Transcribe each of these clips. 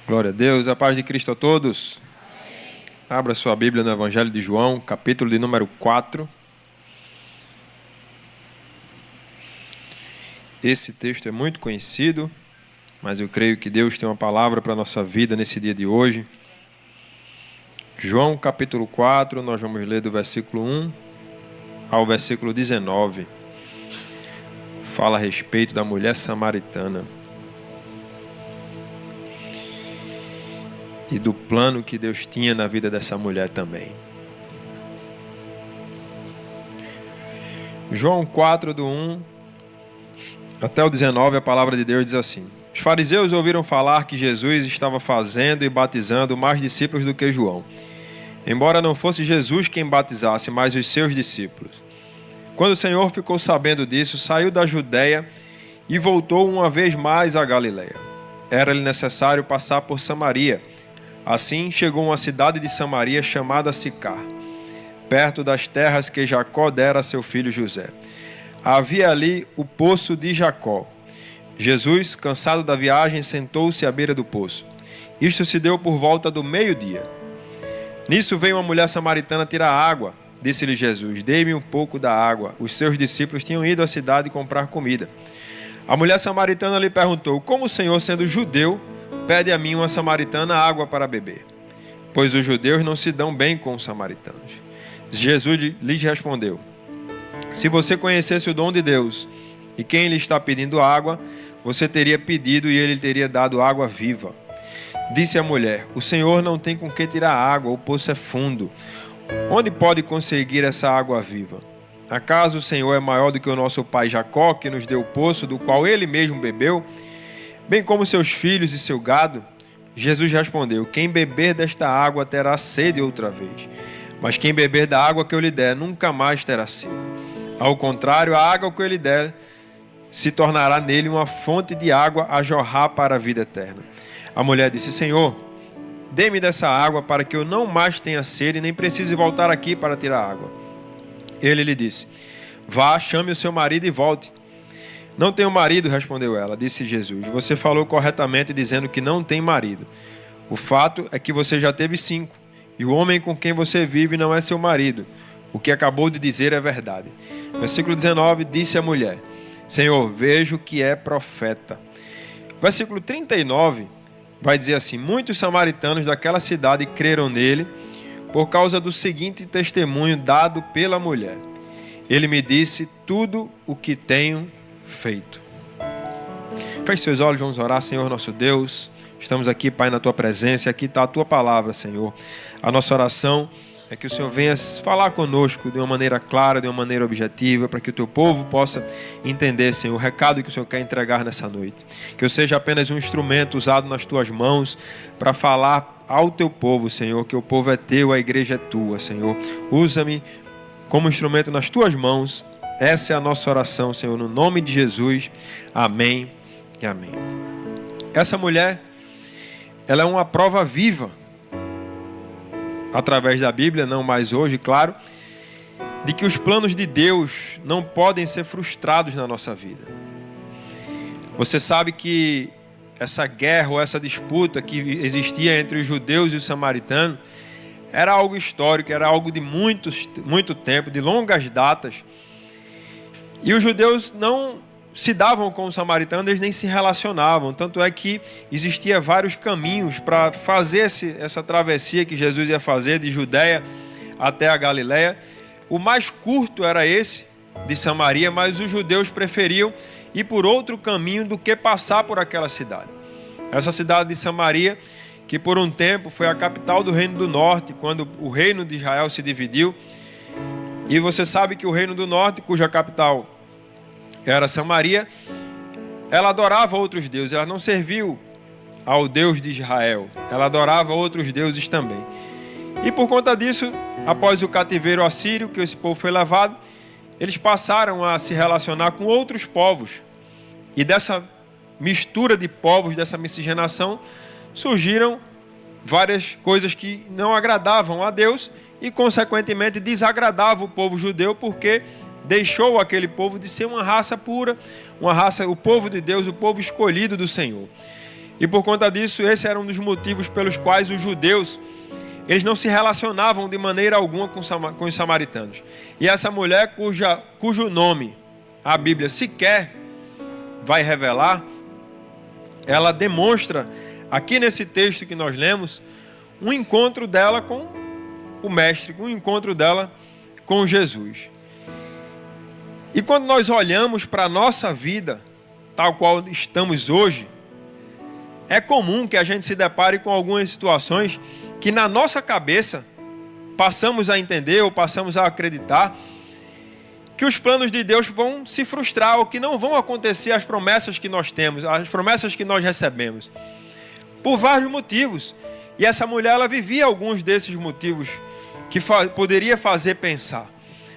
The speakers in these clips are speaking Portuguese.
Glória a Deus, a paz de Cristo a todos. Amém. Abra sua Bíblia no Evangelho de João, capítulo de número 4. Esse texto é muito conhecido, mas eu creio que Deus tem uma palavra para a nossa vida nesse dia de hoje. João, capítulo 4, nós vamos ler do versículo 1 ao versículo 19. Fala a respeito da mulher samaritana e do plano que Deus tinha na vida dessa mulher também. João 4, do 1 até o 19, a palavra de Deus diz assim: Os fariseus ouviram falar que Jesus estava fazendo e batizando mais discípulos do que João, embora não fosse Jesus quem batizasse, mas os seus discípulos. Quando o Senhor ficou sabendo disso, saiu da Judeia e voltou uma vez mais à Galileia. Era-lhe necessário passar por Samaria. Assim, chegou a uma cidade de Samaria chamada Sicar, perto das terras que Jacó dera a seu filho José. Havia ali o poço de Jacó. Jesus, cansado da viagem, sentou-se à beira do poço. Isto se deu por volta do meio-dia. Nisso veio uma mulher samaritana tirar água. Disse-lhe Jesus: Dê-me um pouco da água. Os seus discípulos tinham ido à cidade comprar comida. A mulher samaritana lhe perguntou: Como o Senhor, sendo judeu, pede a mim, uma samaritana, água para beber? Pois os judeus não se dão bem com os samaritanos. Jesus lhes respondeu: Se você conhecesse o dom de Deus e quem lhe está pedindo água, você teria pedido e ele teria dado água viva. Disse a mulher: O Senhor não tem com que tirar água, o poço é fundo. Onde pode conseguir essa água viva? Acaso o Senhor é maior do que o nosso pai Jacó, que nos deu o poço, do qual ele mesmo bebeu, bem como seus filhos e seu gado? Jesus respondeu: Quem beber desta água terá sede outra vez, mas quem beber da água que eu lhe der nunca mais terá sede. Ao contrário, a água que eu lhe der se tornará nele uma fonte de água a jorrar para a vida eterna. A mulher disse: Senhor, dê-me dessa água para que eu não mais tenha sede, nem precise voltar aqui para tirar água. Ele lhe disse: Vá, chame o seu marido e volte. Não tenho marido, respondeu ela. Disse Jesus: Você falou corretamente dizendo que não tem marido. O fato é que você já teve 5, e o homem com quem você vive não é seu marido. O que acabou de dizer é verdade. Versículo 19, disse a mulher: Senhor, vejo que é profeta. Versículo 39 vai dizer assim: Muitos samaritanos daquela cidade creram nele por causa do seguinte testemunho dado pela mulher: Ele me disse tudo o que tenho feito. Feche seus olhos, vamos orar. Senhor nosso Deus, estamos aqui, Pai, na Tua presença, aqui está a Tua palavra, Senhor. A nossa oração é que o Senhor venha falar conosco de uma maneira clara, de uma maneira objetiva, para que o Teu povo possa entender, Senhor, o recado que o Senhor quer entregar nessa noite. Que eu seja apenas um instrumento usado nas Tuas mãos para falar ao Teu povo, Senhor, que o povo é Teu, a igreja é Tua, Senhor. Usa-me como instrumento nas Tuas mãos. Essa é a nossa oração, Senhor, no nome de Jesus. Amém e amém. Essa mulher, ela é uma prova viva, através da Bíblia, não mais hoje, claro, de que os planos de Deus não podem ser frustrados na nossa vida. Você sabe que essa guerra ou essa disputa que existia entre os judeus e os samaritanos era algo histórico, era algo de muito tempo, de longas datas. E os judeus não se davam com os samaritanos, eles nem se relacionavam. Tanto é que existia vários caminhos para fazer essa travessia que Jesus ia fazer de Judeia até a Galileia. O mais curto era esse, de Samaria, mas os judeus preferiam ir por outro caminho do que passar por aquela cidade. Essa cidade de Samaria, que por um tempo foi a capital do Reino do Norte, quando o Reino de Israel se dividiu. E você sabe que o Reino do Norte, cuja capital era Samaria, ela adorava outros deuses, ela não serviu ao Deus de Israel, ela adorava outros deuses também. E por conta disso, após o cativeiro assírio, que esse povo foi levado, eles passaram a se relacionar com outros povos. E dessa mistura de povos, dessa miscigenação, surgiram várias coisas que não agradavam a Deus e, consequentemente, desagradavam o povo judeu, porque deixou aquele povo de ser uma raça pura, uma raça, o povo de Deus, o povo escolhido do Senhor. E por conta disso, esse era um dos motivos pelos quais os judeus, eles não se relacionavam de maneira alguma com os samaritanos. E essa mulher, cujo nome a Bíblia sequer vai revelar, ela demonstra, aqui nesse texto que nós lemos, um encontro dela com o Mestre, um encontro dela com Jesus. E quando nós olhamos para a nossa vida, tal qual estamos hoje, é comum que a gente se depare com algumas situações que na nossa cabeça passamos a entender ou passamos a acreditar que os planos de Deus vão se frustrar ou que não vão acontecer as promessas que nós temos, as promessas que nós recebemos. Por vários motivos. E essa mulher, ela vivia alguns desses motivos que poderia fazer pensar.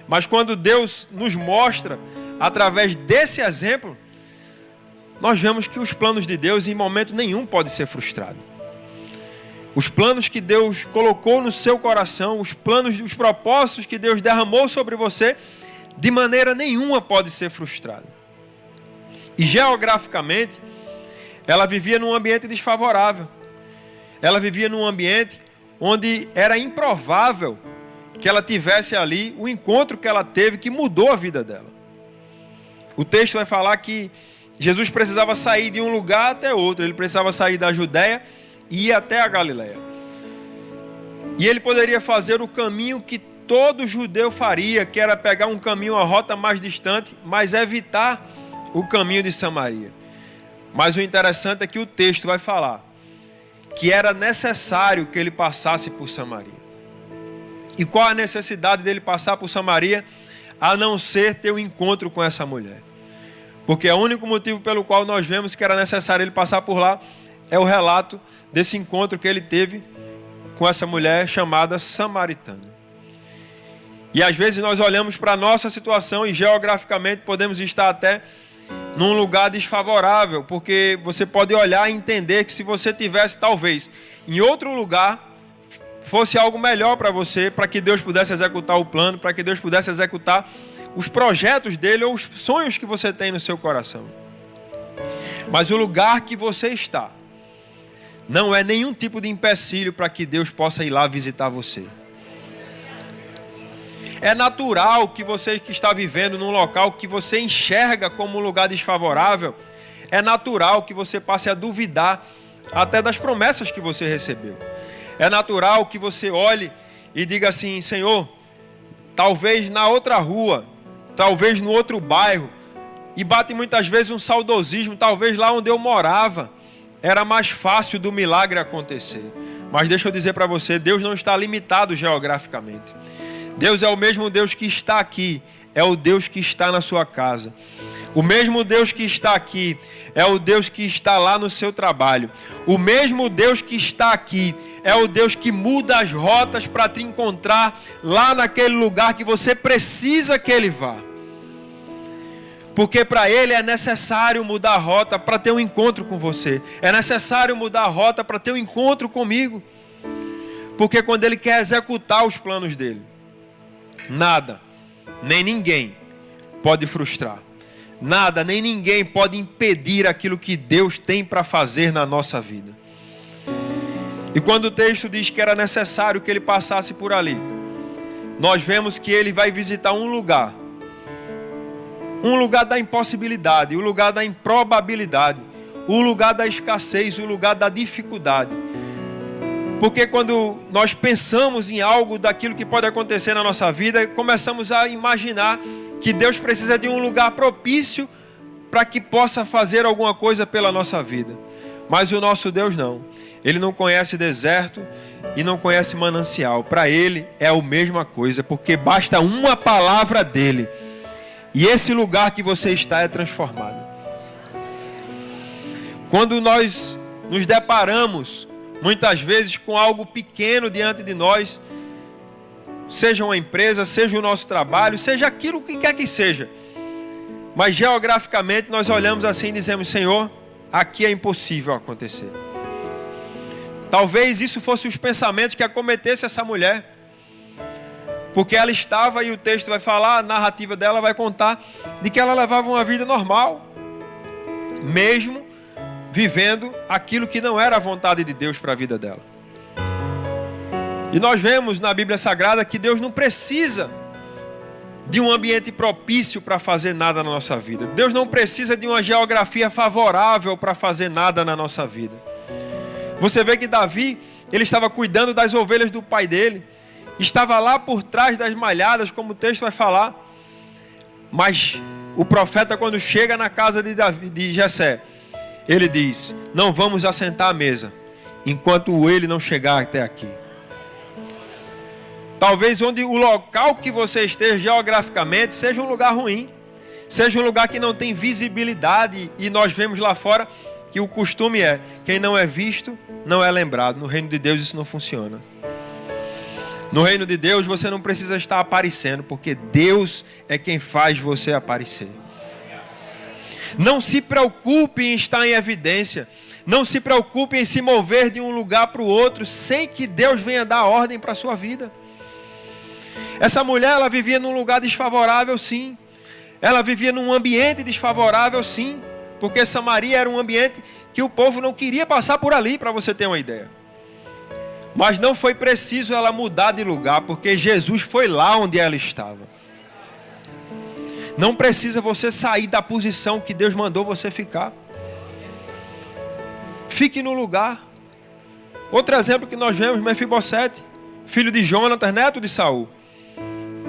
Mas quando Deus nos mostra, através desse exemplo, nós vemos que os planos de Deus em momento nenhum podem ser frustrados. Os planos que Deus colocou no seu coração, os planos, os propósitos que Deus derramou sobre você, de maneira nenhuma pode ser frustrado. E geograficamente, ela vivia num ambiente desfavorável. Ela vivia num ambiente onde era improvável que ela tivesse ali o encontro que ela teve, que mudou a vida dela. O texto vai falar que Jesus precisava sair de um lugar até outro. Ele precisava sair da Judéia e ir até a Galileia. E ele poderia fazer o caminho que todo judeu faria, que era pegar um caminho, uma rota mais distante, mas evitar o caminho de Samaria. Mas o interessante é que o texto vai falar que era necessário que ele passasse por Samaria. E qual a necessidade dele passar por Samaria, a não ser ter um encontro com essa mulher? Porque o único motivo pelo qual nós vemos que era necessário ele passar por lá é o relato desse encontro que ele teve com essa mulher chamada samaritana. E às vezes nós olhamos para a nossa situação e geograficamente podemos estar até num lugar desfavorável, porque você pode olhar e entender que se você tivesse talvez em outro lugar, fosse algo melhor para você, para que Deus pudesse executar o plano, para que Deus pudesse executar os projetos dele ou os sonhos que você tem no seu coração. Mas o lugar que você está não é nenhum tipo de empecilho para que Deus possa ir lá visitar você. É natural que você que está vivendo num local que você enxerga como um lugar desfavorável, é natural que você passe a duvidar até das promessas que você recebeu. É natural que você olhe e diga assim: Senhor, talvez na outra rua, talvez no outro bairro, e bate muitas vezes um saudosismo, talvez lá onde eu morava, era mais fácil do milagre acontecer. Mas deixa eu dizer para você, Deus não está limitado geograficamente. Deus é o mesmo Deus que está aqui, é o Deus que está na sua casa. O mesmo Deus que está aqui é o Deus que está lá no seu trabalho. O mesmo Deus que está aqui é o Deus que muda as rotas para te encontrar lá naquele lugar que você precisa que Ele vá. Porque para Ele é necessário mudar a rota para ter um encontro com você. É necessário mudar a rota para ter um encontro comigo. Porque quando Ele quer executar os planos dEle, nada, nem ninguém pode frustrar. Nada, nem ninguém pode impedir aquilo que Deus tem para fazer na nossa vida. E quando o texto diz que era necessário que ele passasse por ali, nós vemos que ele vai visitar um lugar da impossibilidade, o lugar da improbabilidade, o lugar da escassez, o lugar da dificuldade. Porque quando nós pensamos em algo daquilo que pode acontecer na nossa vida, começamos a imaginar que Deus precisa de um lugar propício para que possa fazer alguma coisa pela nossa vida. Mas o nosso Deus não. Ele não conhece deserto e não conhece manancial. Para Ele é a mesma coisa, porque basta uma palavra dEle e esse lugar que você está é transformado. Quando nós nos deparamos muitas vezes com algo pequeno diante de nós, seja uma empresa, seja o nosso trabalho, seja aquilo que quer que seja, mas geograficamente nós olhamos assim e dizemos: Senhor, aqui é impossível acontecer. Talvez isso fosse os pensamentos que acometesse essa mulher, porque ela estava, e o texto vai falar, a narrativa dela vai contar de que ela levava uma vida normal, mesmo vivendo aquilo que não era a vontade de Deus para a vida dela. E nós vemos na Bíblia Sagrada que Deus não precisa de um ambiente propício para fazer nada na nossa vida. Deus não precisa de uma geografia favorável para fazer nada na nossa vida. Você vê que Davi, ele estava cuidando das ovelhas do pai dele, estava lá por trás das malhadas, como o texto vai falar. Mas o profeta, quando chega na casa de Jessé, ele diz: não vamos assentar à mesa enquanto ele não chegar até aqui. Talvez onde o local que você esteja geograficamente seja um lugar ruim, seja um lugar que não tem visibilidade, e nós vemos lá fora que o costume é: quem não é visto não é lembrado. No reino de Deus isso não funciona. No reino de Deus você não precisa estar aparecendo, porque Deus é quem faz você aparecer. Não se preocupe em estar em evidência. Não se preocupe em se mover de um lugar para o outro sem que Deus venha dar ordem para a sua vida. Essa mulher, ela vivia num lugar desfavorável, sim. Ela vivia num ambiente desfavorável, sim. Porque Samaria era um ambiente que o povo não queria passar por ali, para você ter uma ideia. Mas não foi preciso ela mudar de lugar, porque Jesus foi lá onde ela estava. Não precisa você sair da posição que Deus mandou você ficar. Fique no lugar. Outro exemplo que nós vemos, Mefibosete, filho de Jonatas, neto de Saul.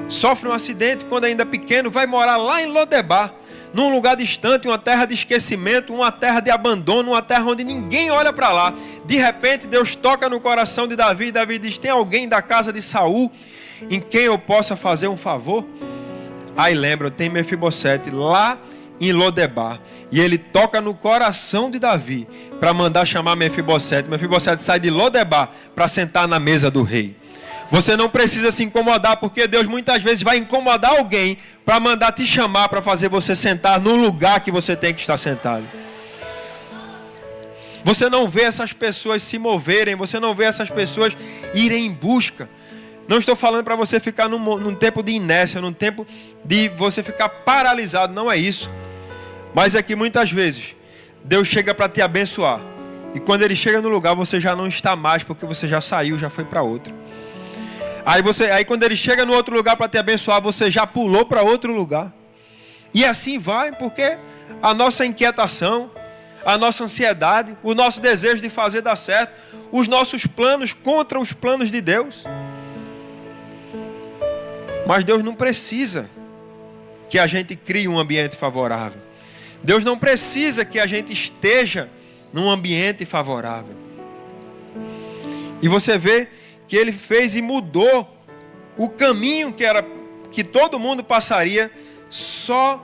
Sofre um acidente quando ainda pequeno, vai morar lá em Lodebar, num lugar distante, uma terra de esquecimento, uma terra de abandono, uma terra onde ninguém olha para lá. De repente Deus toca no coração de Davi, e Davi diz: tem alguém da casa de Saul em quem eu possa fazer um favor? Aí lembra, tem Mefibosete lá em Lodebar, e ele toca no coração de Davi para mandar chamar Mefibosete. Mefibosete sai de Lodebar para sentar na mesa do rei. Você não precisa se incomodar, porque Deus muitas vezes vai incomodar alguém para mandar te chamar, para fazer você sentar no lugar que você tem que estar sentado. Você não vê essas pessoas se moverem, você não vê essas pessoas irem em busca. Não estou falando para você ficar num tempo de inércia, num tempo de você ficar paralisado, não é isso. Mas é que muitas vezes Deus chega para te abençoar, e quando Ele chega no lugar você já não está mais, porque você já saiu, já foi para outro. Aí quando Ele chega no outro lugar para te abençoar, você já pulou para outro lugar. E assim vai, porque a nossa inquietação, a nossa ansiedade, o nosso desejo de fazer dar certo, os nossos planos contra os planos de Deus. Mas Deus não precisa que a gente crie um ambiente favorável. Deus não precisa que a gente esteja num ambiente favorável. E você vê que Ele fez e mudou o caminho que todo mundo passaria só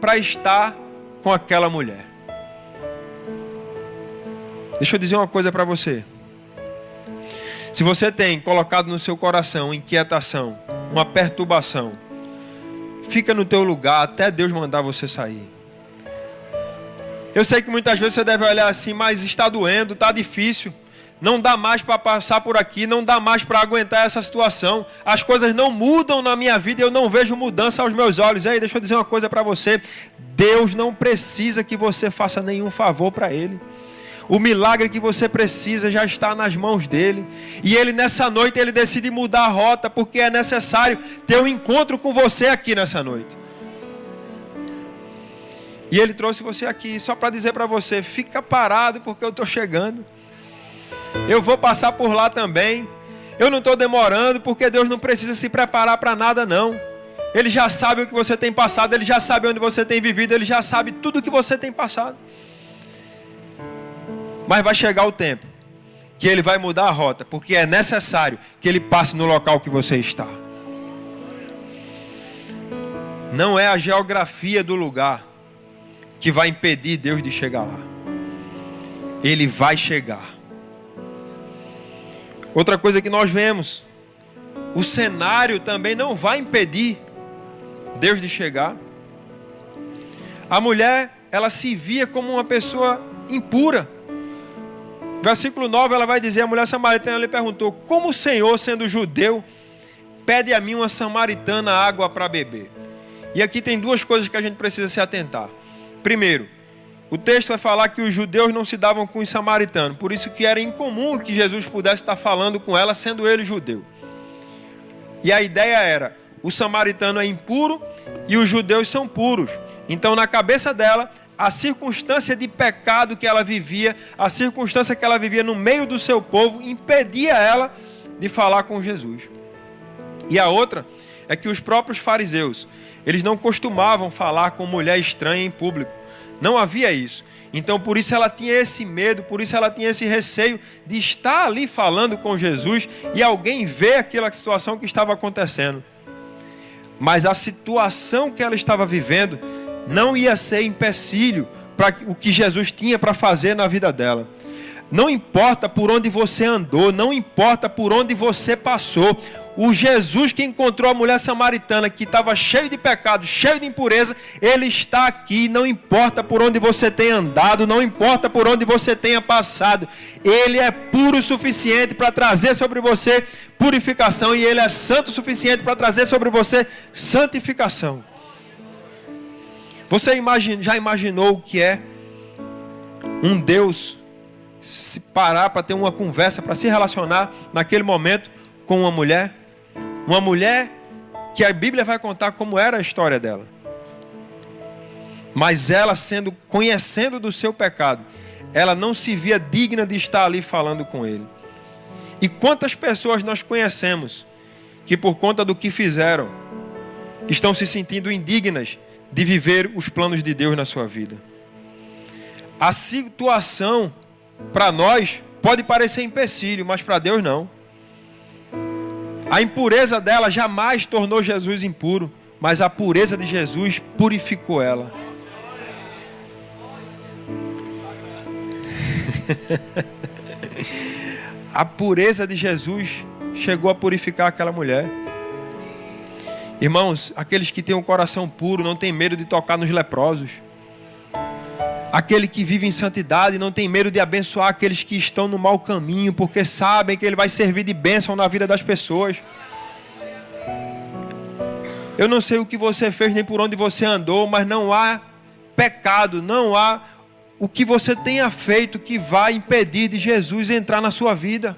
para estar com aquela mulher. Deixa eu dizer uma coisa para você. Se você tem colocado no seu coração inquietação, uma perturbação, fica no teu lugar até Deus mandar você sair. Eu sei que muitas vezes você deve olhar assim: mas está doendo, está difícil. Não dá mais para passar por aqui, não dá mais para aguentar essa situação. As coisas não mudam na minha vida, eu não vejo mudança aos meus olhos. Aí, deixa eu dizer uma coisa para você. Deus não precisa que você faça nenhum favor para Ele. O milagre que você precisa já está nas mãos dEle. E Ele nessa noite, Ele decide mudar a rota, porque é necessário ter um encontro com você aqui nessa noite. E Ele trouxe você aqui só para dizer para você: fica parado, porque eu estou chegando. Eu vou passar por lá também. Eu não estou demorando, porque Deus não precisa se preparar para nada, não. Ele já sabe o que você tem passado, Ele já sabe onde você tem vivido, Ele já sabe tudo o que você tem passado. Mas vai chegar o tempo que Ele vai mudar a rota, porque é necessário que Ele passe no local que você está. Não é a geografia do lugar que vai impedir Deus de chegar lá. Ele vai chegar. Outra coisa que nós vemos, o cenário também não vai impedir Deus de chegar. A mulher, ela se via como uma pessoa impura. Versículo 9, ela vai dizer: a mulher samaritana lhe perguntou: como o Senhor, sendo judeu, pede a mim, uma samaritana, água para beber? E aqui tem duas coisas que a gente precisa se atentar. Primeiro, O texto vai falar que os judeus não se davam com os samaritanos. Por isso que era incomum que Jesus pudesse estar falando com ela, sendo ele judeu. E a ideia era, o samaritano é impuro e os judeus são puros. Então, na cabeça dela, a circunstância de pecado que ela vivia, a circunstância que ela vivia no meio do seu povo, impedia ela de falar com Jesus. E a outra é que os próprios fariseus, eles não costumavam falar com mulher estranha em público. Não havia isso. Então, por isso ela tinha esse medo, por isso ela tinha esse receio de estar ali falando com Jesus e alguém ver aquela situação que estava acontecendo. Mas a situação que ela estava vivendo não ia ser empecilho para o que Jesus tinha para fazer na vida dela. Não importa por onde você andou, não importa por onde você passou, o Jesus que encontrou a mulher samaritana que estava cheio de pecado, cheio de impureza, ele está aqui, não importa por onde você tenha andado, não importa por onde você tenha passado, ele é puro o suficiente para trazer sobre você purificação e ele é santo o suficiente para trazer sobre você santificação. Você já imaginou o que é um Deus se parar para ter uma conversa, para se relacionar naquele momento com uma mulher? Uma mulher que a Bíblia vai contar como era a história dela. Mas ela conhecendo do seu pecado, ela não se via digna de estar ali falando com ele. E quantas pessoas nós conhecemos que por conta do que fizeram, estão se sentindo indignas de viver os planos de Deus na sua vida. A situação para nós pode parecer empecilho, mas para Deus não. A impureza dela jamais tornou Jesus impuro, mas a pureza de Jesus purificou ela. A pureza de Jesus chegou a purificar aquela mulher. Irmãos, aqueles que têm um coração puro não têm medo de tocar nos leprosos. Aquele que vive em santidade não tem medo de abençoar aqueles que estão no mau caminho, porque sabem que ele vai servir de bênção na vida das pessoas. Eu não sei o que você fez nem por onde você andou, mas não há pecado, não há o que você tenha feito que vai impedir de Jesus entrar na sua vida.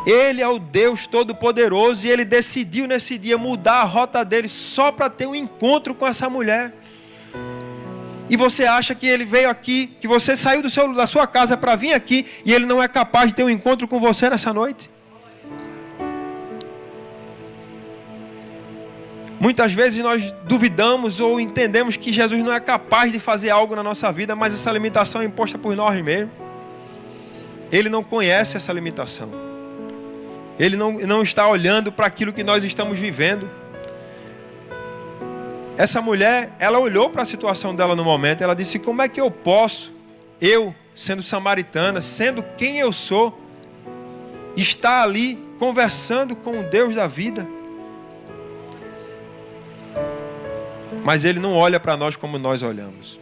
Ele é o Deus Todo-Poderoso e ele decidiu nesse dia mudar a rota dele só para ter um encontro com essa mulher. E você acha que ele veio aqui, que você saiu da sua casa para vir aqui e ele não é capaz de ter um encontro com você nessa noite? Muitas vezes nós duvidamos ou entendemos que Jesus não é capaz de fazer algo na nossa vida, mas essa limitação é imposta por nós mesmos. Ele não conhece essa limitação. Ele não está olhando para aquilo que nós estamos vivendo. Essa mulher, ela olhou para a situação dela no momento, ela disse, como é que eu posso, eu, sendo samaritana, sendo quem eu sou, estar ali conversando com o Deus da vida? Mas ele não olha para nós como nós olhamos.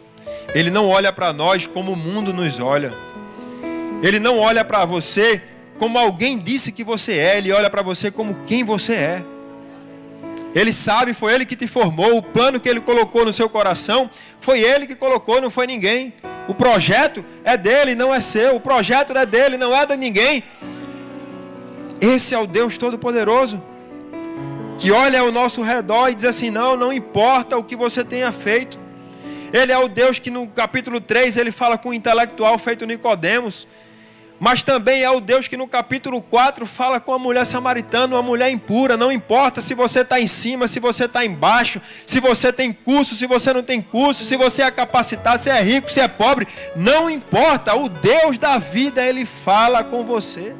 Ele não olha para nós como o mundo nos olha. Ele não olha para você como alguém disse que você é, ele olha para você como quem você é. Ele sabe, foi ele que te formou, o plano que ele colocou no seu coração, foi ele que colocou, não foi ninguém. O projeto é dele, não é seu. O projeto é dele, não é de ninguém. Esse é o Deus Todo-Poderoso, que olha ao nosso redor e diz assim, não importa o que você tenha feito. Ele é o Deus que no capítulo 3 ele fala com o intelectual feito Nicodemos. Mas também é o Deus que no capítulo 4 fala com a mulher samaritana, uma mulher impura. Não importa se você está em cima, se você está embaixo, se você tem curso, se você não tem curso, se você é capacitado, se é rico, se é pobre. Não importa, o Deus da vida, ele fala com você.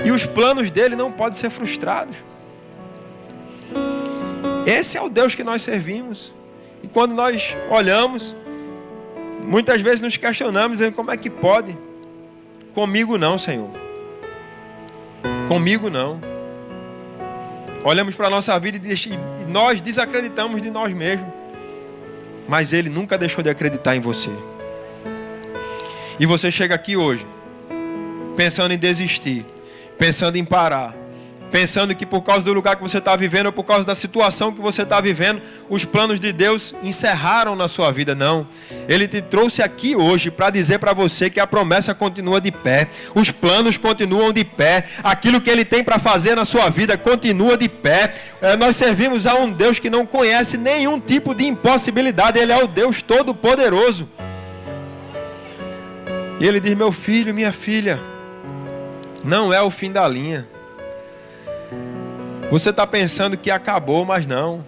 E os planos dele não podem ser frustrados. Esse é o Deus que nós servimos. E quando nós olhamos, muitas vezes nos questionamos, dizendo, como é que pode? Comigo não, Senhor. Comigo não. Olhamos para a nossa vida e nós desacreditamos de nós mesmos. Mas Ele nunca deixou de acreditar em você. E você chega aqui hoje, pensando em desistir, pensando em parar, pensando que por causa do lugar que você está vivendo, ou por causa da situação que você está vivendo, os planos de Deus encerraram na sua vida. Não. Ele te trouxe aqui hoje para dizer para você que a promessa continua de pé, os planos continuam de pé, aquilo que Ele tem para fazer na sua vida continua de pé. Nós servimos a um Deus que não conhece nenhum tipo de impossibilidade. Ele é o Deus Todo-Poderoso. E Ele diz: meu filho, minha filha, não é o fim da linha. Você está pensando que acabou, mas não.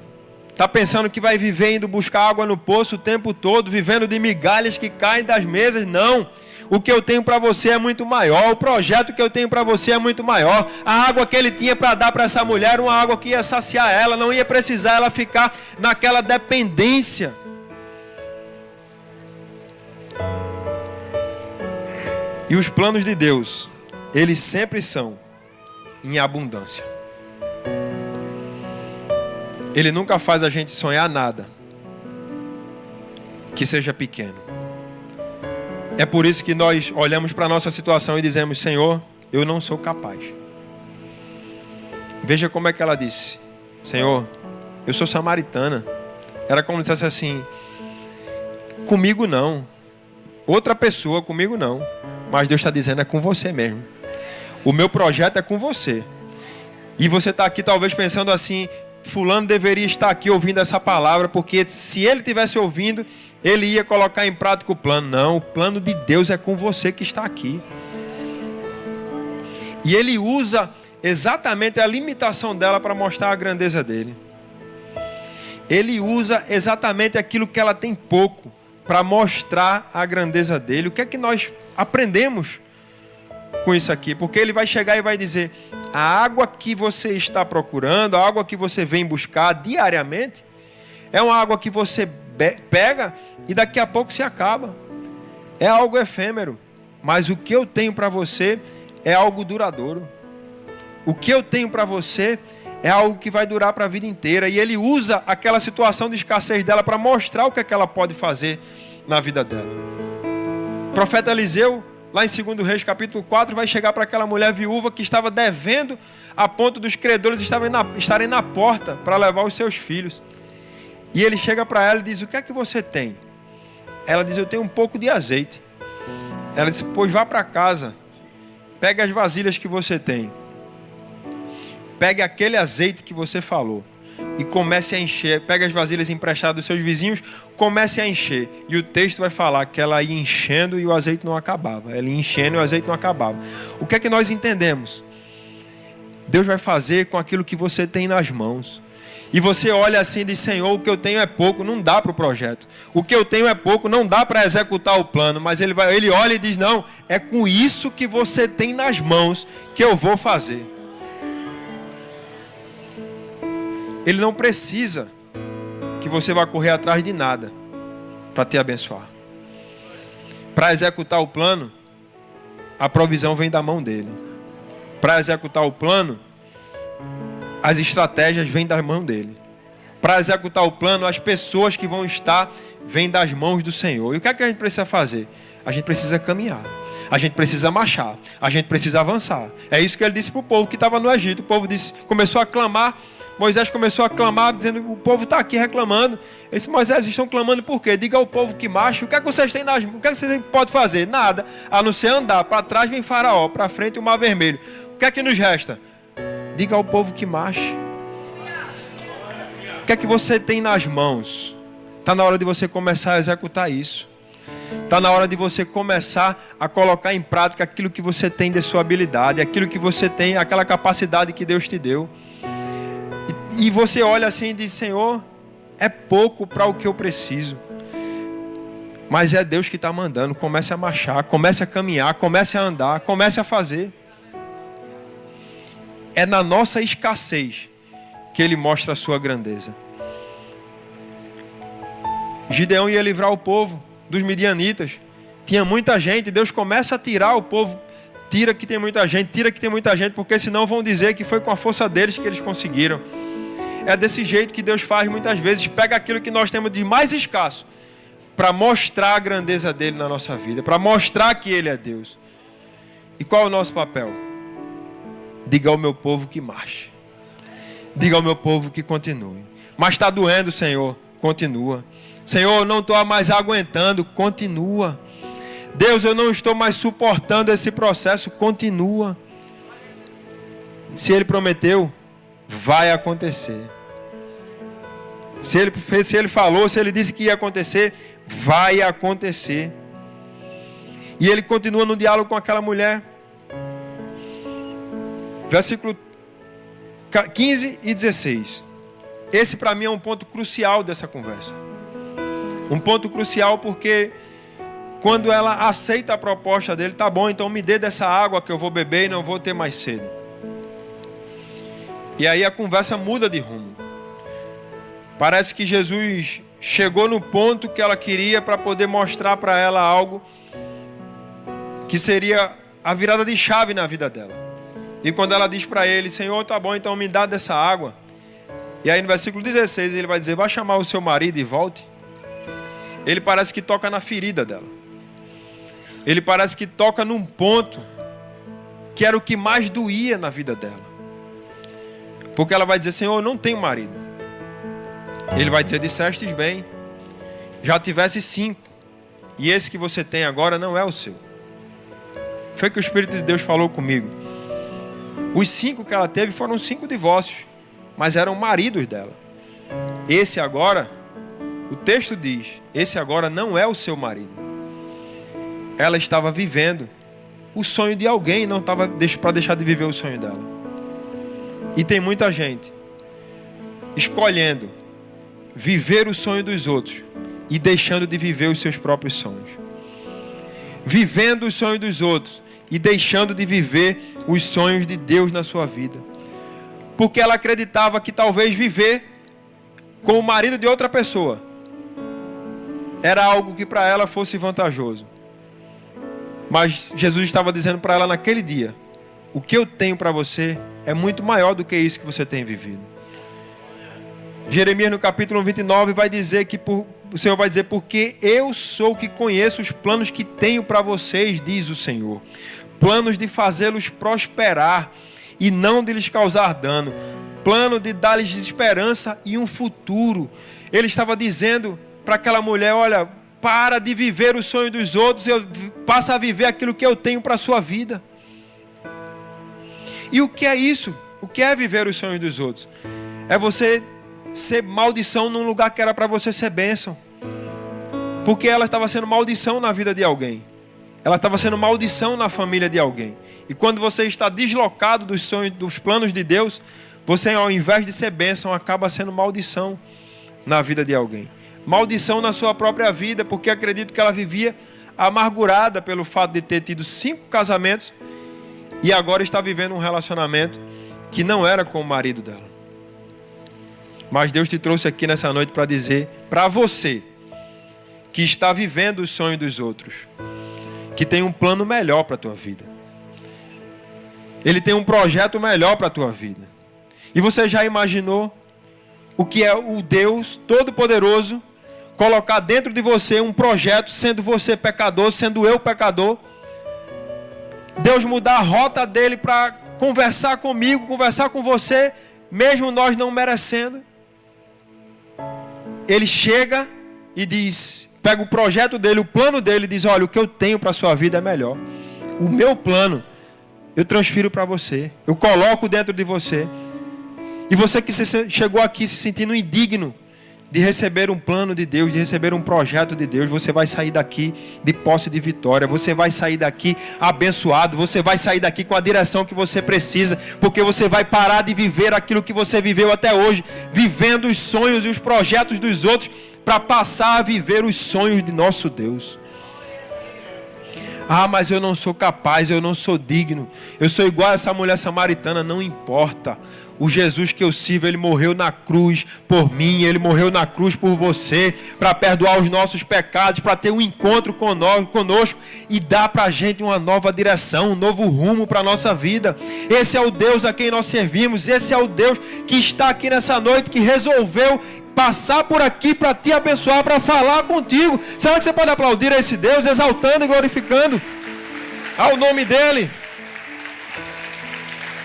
Está pensando que vai viver indo buscar água no poço o tempo todo, vivendo de migalhas que caem das mesas. Não. O que eu tenho para você é muito maior. O projeto que eu tenho para você é muito maior. A água que Ele tinha para dar para essa mulher era uma água que ia saciar ela. Não ia precisar ela ficar naquela dependência. E os planos de Deus, eles sempre são em abundância. Ele nunca faz a gente sonhar nada que seja pequeno. É por isso que nós olhamos para a nossa situação e dizemos: Senhor, eu não sou capaz. Veja como é que ela disse: Senhor, eu sou samaritana. Era como se dissesse assim: comigo não. Outra pessoa, comigo não. Mas Deus está dizendo: é com você mesmo. O meu projeto é com você. E você está aqui talvez pensando assim: fulano deveria estar aqui ouvindo essa palavra, porque se ele estivesse ouvindo, ele ia colocar em prática o plano. Não, o plano de Deus é com você que está aqui. E Ele usa exatamente a limitação dela para mostrar a grandeza dele. Ele usa exatamente aquilo que ela tem pouco para mostrar a grandeza dele. O que é que nós aprendemos com isso aqui? Porque Ele vai chegar e vai dizer: a água que você está procurando, a água que você vem buscar diariamente, é uma água que você pega e daqui a pouco se acaba. É algo efêmero. Mas o que eu tenho para você é algo duradouro. O que eu tenho para você é algo que vai durar para a vida inteira. E Ele usa aquela situação de escassez dela para mostrar o que é que ela pode fazer na vida dela. O profeta Eliseu, lá em 2 Reis capítulo 4, vai chegar para aquela mulher viúva que estava devendo a ponto dos credores estarem na porta para levar os seus filhos. E ele chega para ela e diz: o que é que você tem? Ela diz: eu tenho um pouco de azeite. Ela diz: pois vá para casa, pegue as vasilhas que você tem, pegue aquele azeite que você falou e comece a encher. Pegue as vasilhas emprestadas dos seus vizinhos, comece a encher. E o texto vai falar que ela ia enchendo e o azeite não acabava. Ela ia enchendo e o azeite não acabava. O que é que nós entendemos? Deus vai fazer com aquilo que você tem nas mãos. E você olha assim e diz: Senhor, o que eu tenho é pouco, não dá para o projeto. O que eu tenho é pouco, não dá para executar o plano. Mas ele olha e diz: não, é com isso que você tem nas mãos que eu vou fazer. Ele não precisa que você vá correr atrás de nada para te abençoar. Para executar o plano, a provisão vem da mão dele. Para executar o plano, as estratégias vêm da mão dele. Para executar o plano, as pessoas que vão estar vêm das mãos do Senhor. E o que é que a gente precisa fazer? A gente precisa caminhar. A gente precisa marchar. A gente precisa avançar. É isso que ele disse para o povo que estava no Egito. O povo começou a clamar. Moisés começou a clamar, dizendo: o povo está aqui reclamando. Ele disse: Moisés, estão clamando por quê? Diga ao povo que marche. O que é que vocês têm nas mãos? O que é que vocês podem fazer? Nada, a não ser andar. Para trás vem Faraó, para frente o Mar Vermelho. O que é que nos resta? Diga ao povo que marche. O que é que você tem nas mãos? Está na hora de você começar a executar isso. Está na hora de você começar a colocar em prática aquilo que você tem de sua habilidade, aquilo que você tem, aquela capacidade que Deus te deu. E você olha assim e diz: Senhor, é pouco para o que eu preciso. Mas é Deus que está mandando. Comece a marchar, comece a caminhar, comece a andar, comece a fazer. É na nossa escassez que Ele mostra a sua grandeza. Gideão ia livrar o povo dos midianitas. Tinha muita gente. Deus começa a tirar o povo. Tira que tem muita gente, porque senão vão dizer que foi com a força deles que eles conseguiram. É desse jeito que Deus faz muitas vezes. Pega aquilo que nós temos de mais escasso para mostrar a grandeza dele na nossa vida, para mostrar que Ele é Deus. E qual é o nosso papel? diga ao meu povo que marche. Diga ao meu povo que continue. Mas está doendo, Senhor, continua. Senhor, eu não estou mais aguentando, continua. Deus, eu não estou mais suportando esse processo, continua. Se Ele prometeu, vai acontecer. Se Ele falou, se Ele disse que ia acontecer, vai acontecer. E Ele continua no diálogo com aquela mulher. Versículo 15 e 16. Esse para mim é um ponto crucial dessa conversa. Um ponto crucial porque quando ela aceita a proposta dele, tá bom, então me dê dessa água que eu vou beber e não vou ter mais sede. E aí a conversa muda de rumo. Parece que Jesus chegou no ponto que ela queria para poder mostrar para ela algo que seria a virada de chave na vida dela. E quando ela diz para ele, Senhor, tá bom, então me dá dessa água. E aí no versículo 16 ele vai dizer, vai chamar o seu marido e volte. Ele parece que toca na ferida dela. Ele parece que toca num ponto que era o que mais doía na vida dela. Porque ela vai dizer, Senhor, eu não tenho marido. Ele vai dizer, dissestes bem, já tivesse 5. E esse que você tem agora não é o seu. Foi que o Espírito de Deus falou comigo. Os 5 que ela teve foram 5 divórcios, mas eram maridos dela. Esse agora, o texto diz, esse agora não é o seu marido. Ela estava vivendo o sonho de alguém, não estava para deixar de viver o sonho dela. E tem muita gente escolhendo viver o sonho dos outros e deixando de viver os seus próprios sonhos. Vivendo os sonhos dos outros e deixando de viver os sonhos de Deus na sua vida. Porque ela acreditava que talvez viver com o marido de outra pessoa era algo que para ela fosse vantajoso. Mas Jesus estava dizendo para ela naquele dia, o que eu tenho para você é muito maior do que isso que você tem vivido. Jeremias no capítulo 29 vai dizer que o Senhor vai dizer, porque eu sou o que conheço os planos que tenho para vocês, diz o Senhor. Planos de fazê-los prosperar e não de lhes causar dano. Plano de dar-lhes esperança e um futuro. Ele estava dizendo para aquela mulher, olha, para de viver o sonho dos outros, passa a viver aquilo que eu tenho para a sua vida. E o que é isso? O que é viver os sonhos dos outros? É você ser maldição num lugar que era para você ser bênção. Porque ela estava sendo maldição na vida de alguém. Ela estava sendo maldição na família de alguém. E quando você está deslocado dos sonhos, dos planos de Deus, você ao invés de ser bênção, acaba sendo maldição na vida de alguém. Maldição na sua própria vida, porque acredito que ela vivia amargurada pelo fato de ter tido 5 casamentos e agora está vivendo um relacionamento que não era com o marido dela. Mas Deus te trouxe aqui nessa noite para dizer para você que está vivendo os sonhos dos outros, que tem um plano melhor para a tua vida. Ele tem um projeto melhor para a tua vida. E você já imaginou o que é o Deus Todo-Poderoso colocar dentro de você um projeto, sendo você pecador, sendo eu pecador? Deus mudar a rota dele para conversar comigo, conversar com você, mesmo nós não merecendo. Ele chega e diz, pega o projeto dele, o plano dele, e diz, olha, o que eu tenho para a sua vida é melhor. O meu plano, eu transfiro para você. Eu coloco dentro de você. E você que chegou aqui se sentindo indigno de receber um plano de Deus, de receber um projeto de Deus, você vai sair daqui de posse de vitória. Você vai sair daqui abençoado. Você vai sair daqui com a direção que você precisa. Porque você vai parar de viver aquilo que você viveu até hoje, vivendo os sonhos e os projetos dos outros, para passar a viver os sonhos de nosso Deus. Ah, mas eu não sou capaz, eu não sou digno. Eu sou igual a essa mulher samaritana, não importa. O Jesus que eu sirvo, Ele morreu na cruz por mim, Ele morreu na cruz por você, para perdoar os nossos pecados, para ter um encontro conosco e dar para a gente uma nova direção, um novo rumo para a nossa vida. Esse é o Deus a quem nós servimos, esse é o Deus que está aqui nessa noite, que resolveu passar por aqui para te abençoar, para falar contigo. Será que você pode aplaudir a esse Deus, exaltando e glorificando ao nome dEle?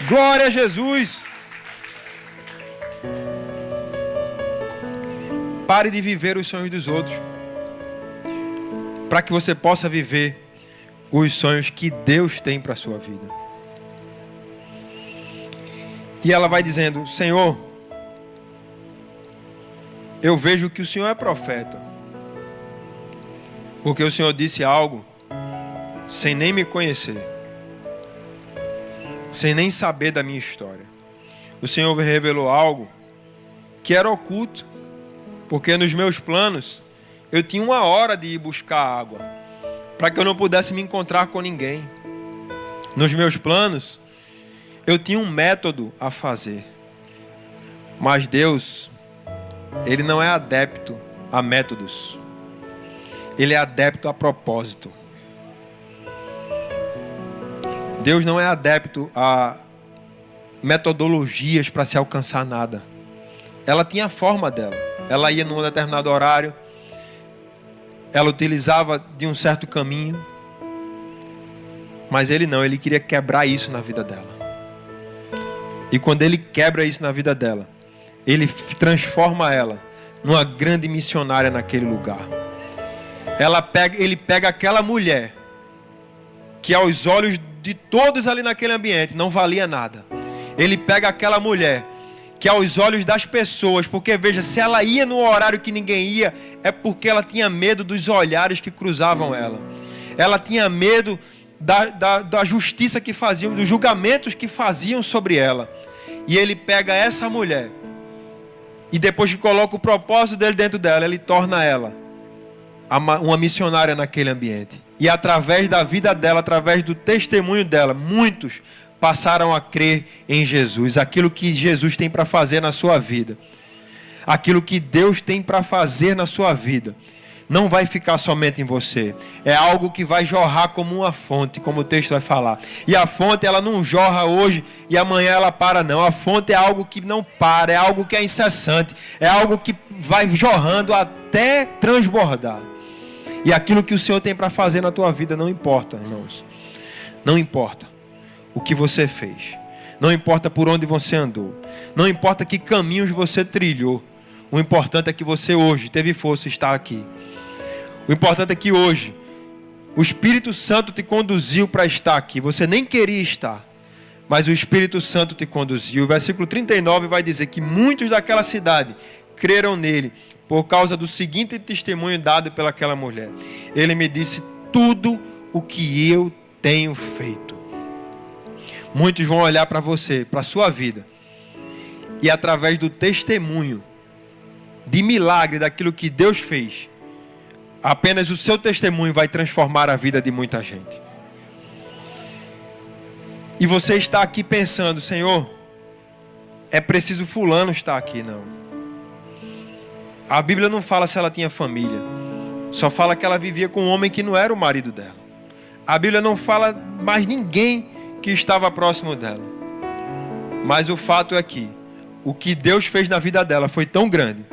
Glória a Jesus. Pare de viver os sonhos dos outros, para que você possa viver os sonhos que Deus tem para a sua vida. E ela vai dizendo: Senhor, eu vejo que o Senhor é profeta, porque o Senhor disse algo sem nem me conhecer, sem nem saber da minha história. O Senhor revelou algo que era oculto, porque nos meus planos eu tinha 1 hora de ir buscar água, para que eu não pudesse me encontrar com ninguém. Nos meus planos eu tinha um método a fazer. Mas Deus, Ele não é adepto a métodos. Ele é adepto a propósito. Deus não é adepto a metodologias para se alcançar nada. Ela tinha a forma dela. Ela ia num determinado horário. Ela utilizava de um certo caminho. Mas Ele não. Ele queria quebrar isso na vida dela. E quando Ele quebra isso na vida dela, Ele transforma ela numa grande missionária naquele lugar. Ele pega aquela mulher que aos olhos de todos ali naquele ambiente não valia nada. Ele pega aquela mulher que aos olhos das pessoas, porque veja, se ela ia no horário que ninguém ia, é porque ela tinha medo dos olhares que cruzavam ela. Ela tinha medo da justiça que faziam, dos julgamentos que faziam sobre ela. E Ele pega essa mulher e depois que coloca o propósito dele dentro dela, Ele torna ela uma missionária naquele ambiente. E através da vida dela, através do testemunho dela, muitos passaram a crer em Jesus. Aquilo que Jesus tem para fazer na sua vida, aquilo que Deus tem para fazer na sua vida, não vai ficar somente em você. É algo que vai jorrar como uma fonte, como o texto vai falar. E a fonte, ela não jorra hoje e amanhã ela para, não. A fonte é algo que não para, é algo que é incessante, é algo que vai jorrando até transbordar. E aquilo que o Senhor tem para fazer na tua vida, não importa, irmãos. Não importa o que você fez. Não importa por onde você andou. Não importa que caminhos você trilhou. O importante é que você hoje teve força e está aqui. O importante é que hoje o Espírito Santo te conduziu para estar aqui. Você nem queria estar, mas o Espírito Santo te conduziu. O versículo 39 vai dizer que muitos daquela cidade creram nele por causa do seguinte testemunho dado pelaquela mulher. Ele me disse tudo o que eu tenho feito. Muitos vão olhar para você, para a sua vida, e através do testemunho de milagre daquilo que Deus fez, apenas o seu testemunho vai transformar a vida de muita gente. E você está aqui pensando: Senhor, é preciso fulano estar aqui. Não. A Bíblia não fala se ela tinha família. Só fala que ela vivia com um homem que não era o marido dela. A Bíblia não fala mais ninguém que estava próximo dela. Mas o fato é que o que Deus fez na vida dela foi tão grande.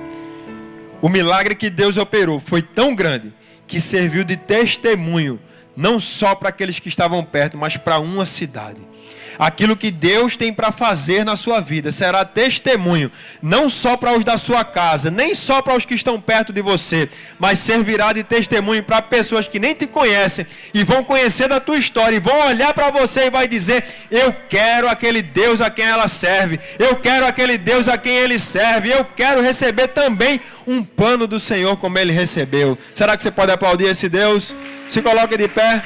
O milagre que Deus operou foi tão grande que serviu de testemunho, não só para aqueles que estavam perto, mas para uma cidade. Aquilo que Deus tem para fazer na sua vida será testemunho, não só para os da sua casa, nem só para os que estão perto de você, mas servirá de testemunho para pessoas que nem te conhecem e vão conhecer da tua história e vão olhar para você e vai dizer: eu quero aquele Deus a quem ela serve, eu quero aquele Deus a quem ele serve, eu quero receber também um plano do Senhor como ele recebeu. Será que você pode aplaudir esse Deus? Se coloque de pé.